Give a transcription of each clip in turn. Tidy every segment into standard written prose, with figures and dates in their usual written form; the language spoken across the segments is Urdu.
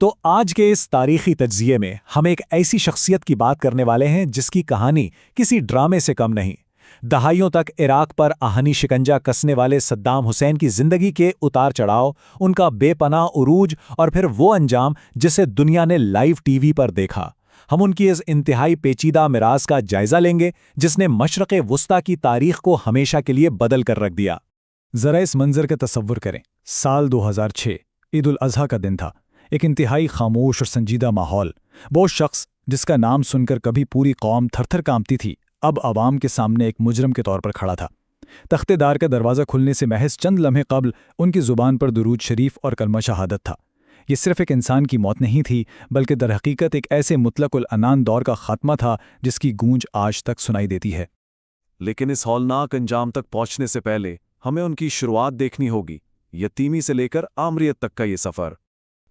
تو آج کے اس تاریخی تجزیے میں ہم ایک ایسی شخصیت کی بات کرنے والے ہیں جس کی کہانی کسی ڈرامے سے کم نہیں۔ دہائیوں تک عراق پر آہنی شکنجا کسنے والے صدام حسین کی زندگی کے اتار چڑھاؤ، ان کا بے پناہ عروج اور پھر وہ انجام جسے دنیا نے لائیو ٹی وی پر دیکھا۔ ہم ان کی اس انتہائی پیچیدہ میراث کا جائزہ لیں گے جس نے مشرق وسطیٰ کی تاریخ کو ہمیشہ کے لیے بدل کر رکھ دیا۔ ذرا اس منظر کا تصور کریں۔ سال 2006 عید الاضحیٰ کا دن تھا۔ ایک انتہائی خاموش اور سنجیدہ ماحول۔ وہ شخص جس کا نام سن کر کبھی پوری قوم تھر تھر کانپتی تھی، اب عوام کے سامنے ایک مجرم کے طور پر کھڑا تھا۔ تختے دار کا دروازہ کھلنے سے محض چند لمحے قبل ان کی زبان پر درود شریف اور کلمہ شہادت تھا۔ یہ صرف ایک انسان کی موت نہیں تھی، بلکہ در حقیقت ایک ایسے مطلق العنان دور کا خاتمہ تھا جس کی گونج آج تک سنائی دیتی ہے۔ لیکن اس ہولناک انجام تک پہنچنے سے پہلے ہمیں ان کی شروعات دیکھنی ہوگی، یتیمی سے لے کر آمریت تک کا یہ سفر۔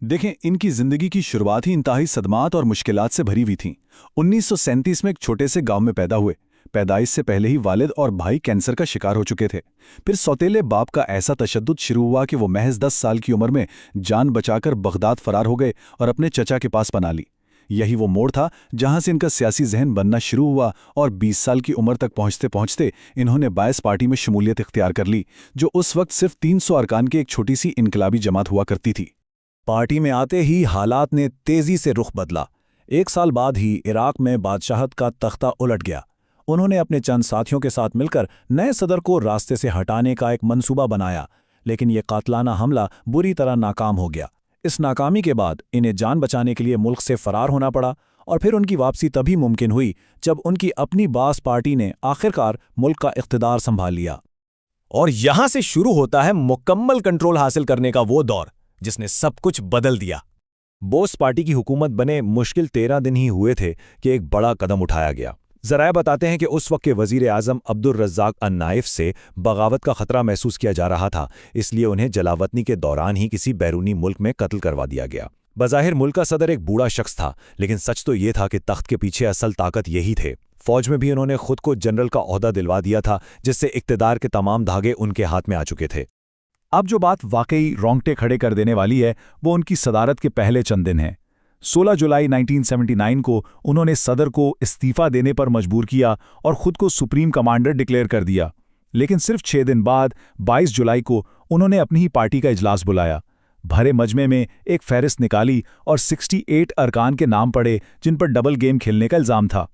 دیکھیں، ان کی زندگی کی شروعات ہی انتہائی صدمات اور مشکلات سے بھری ہوئی تھیں۔ 1937 میں ایک چھوٹے سے گاؤں میں پیدا ہوئے۔ پیدائش سے پہلے ہی والد اور بھائی کینسر کا شکار ہو چکے تھے۔ پھر سوتیلے باپ کا ایسا تشدد شروع ہوا کہ وہ محض 10 سال کی عمر میں جان بچا کر بغداد فرار ہو گئے اور اپنے چچا کے پاس پناہ لی۔ یہی وہ موڑ تھا جہاں سے ان کا سیاسی ذہن بننا شروع ہوا اور 20 سال کی عمر تک پہنچتے پہنچتے انہوں نے باعث پارٹی میں شمولیت اختیار کر لی، جو اس وقت صرف 300 ارکان کی ایک چھوٹی سی انقلابی جماعت ہوا کرتی تھی۔ پارٹی میں آتے ہی حالات نے تیزی سے رخ بدلا۔ 1 سال بعد ہی عراق میں بادشاہت کا تختہ الٹ گیا۔ انہوں نے اپنے چند ساتھیوں کے ساتھ مل کر نئے صدر کو راستے سے ہٹانے کا ایک منصوبہ بنایا، لیکن یہ قاتلانہ حملہ بری طرح ناکام ہو گیا۔ اس ناکامی کے بعد انہیں جان بچانے کے لیے ملک سے فرار ہونا پڑا، اور پھر ان کی واپسی تبھی ممکن ہوئی جب ان کی اپنی باس پارٹی نے آخرکار ملک کا اقتدار سنبھال لیا۔ اور یہاں سے شروع ہوتا ہے مکمل کنٹرول حاصل کرنے کا وہ دور جس نے سب کچھ بدل دیا۔ بوس پارٹی کی حکومت بنے مشکل 13 دن ہی ہوئے تھے کہ ایک بڑا قدم اٹھایا گیا۔ ذرائع بتاتے ہیں کہ اس وقت کے وزیر اعظم عبدالرزاق النائف سے بغاوت کا خطرہ محسوس کیا جا رہا تھا، اس لیے انہیں جلاوطنی کے دوران ہی کسی بیرونی ملک میں قتل کروا دیا گیا۔ بظاہر ملک کا صدر ایک بوڑھا شخص تھا، لیکن سچ تو یہ تھا کہ تخت کے پیچھے اصل طاقت یہی تھے۔ فوج میں بھی انہوں نے خود کو جنرل کا عہدہ دلوا دیا تھا، جس سے اقتدار کے تمام دھاگے ان کے ہاتھ میں آ چکے تھے۔ اب جو بات واقعی رونگٹے کھڑے کر دینے والی ہے وہ ان کی صدارت کے پہلے چند دن ہیں۔ 16 جولائی 1979 کو انہوں نے صدر کو استعفیٰ دینے پر مجبور کیا اور خود کو سپریم کمانڈر ڈکلیئر کر دیا۔ لیکن صرف 6 دن بعد 22 جولائی کو انہوں نے اپنی ہی پارٹی کا اجلاس بلایا۔ بھرے مجمع میں ایک فہرست نکالی اور 68 ارکان کے نام پڑے جن پر ڈبل گیم کھیلنے کا الزام تھا۔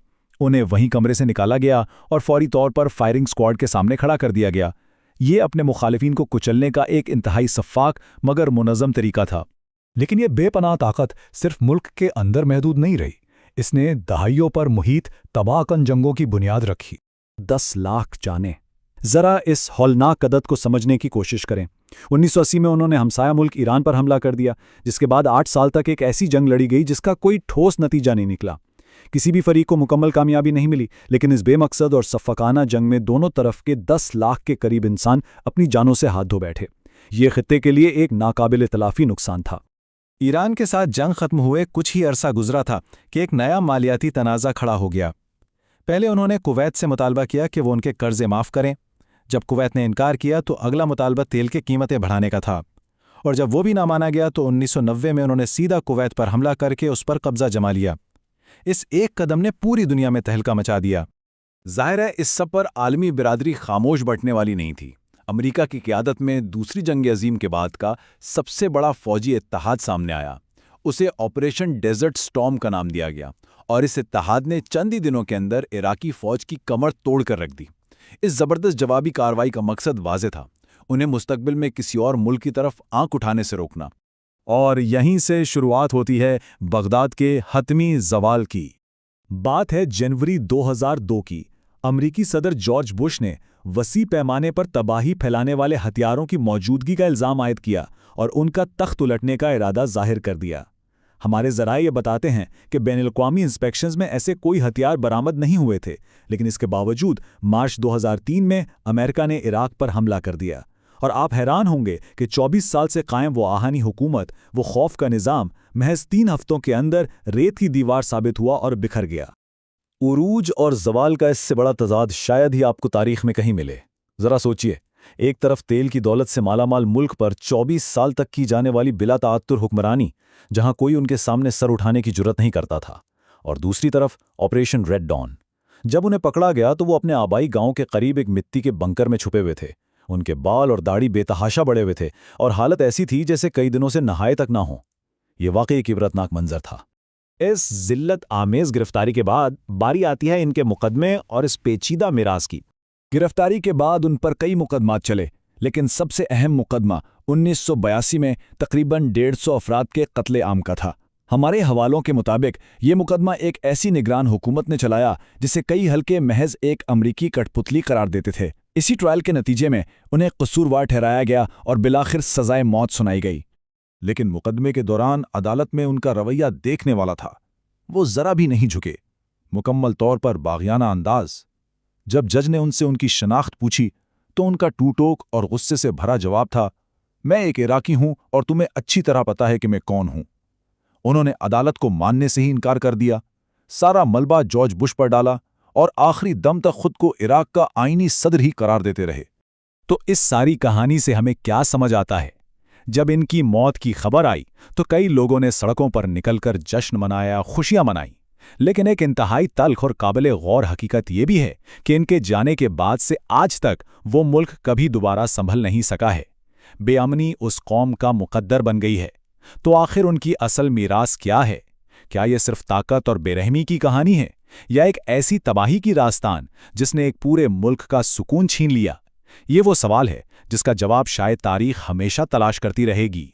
انہیں وہیں کمرے سے نکالا گیا اور فوری طور پر فائرنگ سکواڈ کے سامنے کھڑا کر دیا گیا۔ یہ اپنے مخالفین کو کچلنے کا ایک انتہائی شفاف مگر منظم طریقہ تھا۔ لیکن یہ بے پناہ طاقت صرف ملک کے اندر محدود نہیں رہی، اس نے دہائیوں پر محیط تباہ کن جنگوں کی بنیاد رکھی۔ 10 لاکھ جانیں۔ ذرا اس ہولناک عدد کو سمجھنے کی کوشش کریں۔ 1980 میں انہوں نے ہمسایہ ملک ایران پر حملہ کر دیا، جس کے بعد 8 سال تک ایک ایسی جنگ لڑی گئی جس کا کوئی ٹھوس نتیجہ نہیں نکلا۔ کسی بھی فریق کو مکمل کامیابی نہیں ملی، لیکن اس بے مقصد اور شفقانہ جنگ میں دونوں طرف کے 10 لاکھ کے قریب انسان اپنی جانوں سے ہاتھ دھو بیٹھے۔ یہ خطے کے لیے ایک ناقابل تلافی نقصان تھا۔ ایران کے ساتھ جنگ ختم ہوئے کچھ ہی عرصہ گزرا تھا کہ ایک نیا مالیاتی تنازع کھڑا ہو گیا۔ پہلے انہوں نے کویت سے مطالبہ کیا کہ وہ ان کے قرضے معاف کریں۔ جب کویت نے انکار کیا تو اگلا مطالبہ تیل کی قیمتیں بڑھانے کا تھا، اور جب وہ بھی نہ مانا گیا تو 1990 میں انہوں نے سیدھا کویت پر حملہ کر کے اس پر قبضہ جما لیا۔ اس ایک قدم نے پوری دنیا میں تہلکہ مچا دیا۔ ظاہر ہے اس سب پر عالمی برادری خاموش بیٹھنے والی نہیں تھی۔ امریکہ کی قیادت میں دوسری جنگ عظیم کے بعد کا سب سے بڑا فوجی اتحاد سامنے آیا۔ اسے آپریشن ڈیزرٹ سٹارم کا نام دیا گیا، اور اس اتحاد نے چند ہی دنوں کے اندر عراقی فوج کی کمر توڑ کر رکھ دی۔ اس زبردست جوابی کارروائی کا مقصد واضح تھا، انہیں مستقبل میں کسی اور ملک کی طرف آنکھ اٹھانے سے روکنا۔ اور یہیں سے شروعات ہوتی ہے بغداد کے حتمی زوال کی۔ بات ہے جنوری 2002 کی۔ امریکی صدر جارج بش نے وسیع پیمانے پر تباہی پھیلانے والے ہتھیاروں کی موجودگی کا الزام عائد کیا اور ان کا تخت الٹنے کا ارادہ ظاہر کر دیا۔ ہمارے ذرائع یہ بتاتے ہیں کہ بین الاقوامی انسپیکشنز میں ایسے کوئی ہتھیار برآمد نہیں ہوئے تھے، لیکن اس کے باوجود مارچ 2003 میں امریکہ نے عراق پر حملہ کر دیا۔ اور آپ حیران ہوں گے کہ 24 سال سے قائم وہ آہنی حکومت، وہ خوف کا نظام، محض 3 ہفتوں کے اندر ریت کی دیوار ثابت ہوا اور بکھر گیا۔ عروج اور زوال کا اس سے بڑا تضاد شاید ہی آپ کو تاریخ میں کہیں ملے۔ ذرا سوچئے، ایک طرف تیل کی دولت سے مالا مال ملک پر 24 سال تک کی جانے والی بلا تعطر حکمرانی، جہاں کوئی ان کے سامنے سر اٹھانے کی جرت نہیں کرتا تھا، اور دوسری طرف آپریشن ریڈ ڈان۔ جب انہیں پکڑا گیا تو وہ اپنے آبائی گاؤں کے قریب ایک مٹی کے بنکر میں چھپے ہوئے تھے۔ ان کے بال اور داڑھی بے تحاشا بڑے ہوئے تھے اور حالت ایسی تھی جیسے کئی دنوں سے نہائے تک نہ ہوں۔ یہ واقعی ایک عبرتناک منظر تھا۔ اس ذلت آمیز گرفتاری کے بعد باری آتی ہے ان کے مقدمے اور اس پیچیدہ میراث کی۔ گرفتاری کے بعد ان پر کئی مقدمات چلے، لیکن سب سے اہم مقدمہ 1982 میں تقریباً 150 افراد کے قتل عام کا تھا۔ ہمارے حوالوں کے مطابق یہ مقدمہ ایک ایسی نگران حکومت نے چلایا جسے کئی حلقے محض ایک امریکی کٹ پتلی قرار دیتے تھے۔ اسی ٹرائل کے نتیجے میں انہیں قصوروار ٹھہرایا گیا اور بالآخر سزائے موت سنائی گئی۔ لیکن مقدمے کے دوران عدالت میں ان کا رویہ دیکھنے والا تھا۔ وہ ذرا بھی نہیں جھکے، مکمل طور پر باغیانہ انداز۔ جب جج نے ان سے ان کی شناخت پوچھی تو ان کا ٹوٹوک اور غصے سے بھرا جواب تھا، میں ایک عراقی ہوں اور تمہیں اچھی طرح پتا ہے کہ میں کون ہوں۔ انہوں نے عدالت کو ماننے سے ہی انکار کر دیا، سارا ملبہ جارج بش پر ڈالا اور آخری دم تک خود کو عراق کا آئینی صدر ہی قرار دیتے رہے۔ تو اس ساری کہانی سے ہمیں کیا سمجھ آتا ہے؟ جب ان کی موت کی خبر آئی تو کئی لوگوں نے سڑکوں پر نکل کر جشن منایا، خوشیاں منائیں، لیکن ایک انتہائی تلخ اور قابل غور حقیقت یہ بھی ہے کہ ان کے جانے کے بعد سے آج تک وہ ملک کبھی دوبارہ سنبھل نہیں سکا ہے۔ بے امنی اس قوم کا مقدر بن گئی ہے۔ تو آخر ان کی اصل میراث کیا ہے؟ کیا یہ صرف طاقت اور بے رحمی کی کہانی ہے، یا ایک ایسی تباہی کی داستان جس نے ایک پورے ملک کا سکون چھین لیا؟ یہ وہ سوال ہے جس کا جواب شاید تاریخ ہمیشہ تلاش کرتی رہے گی۔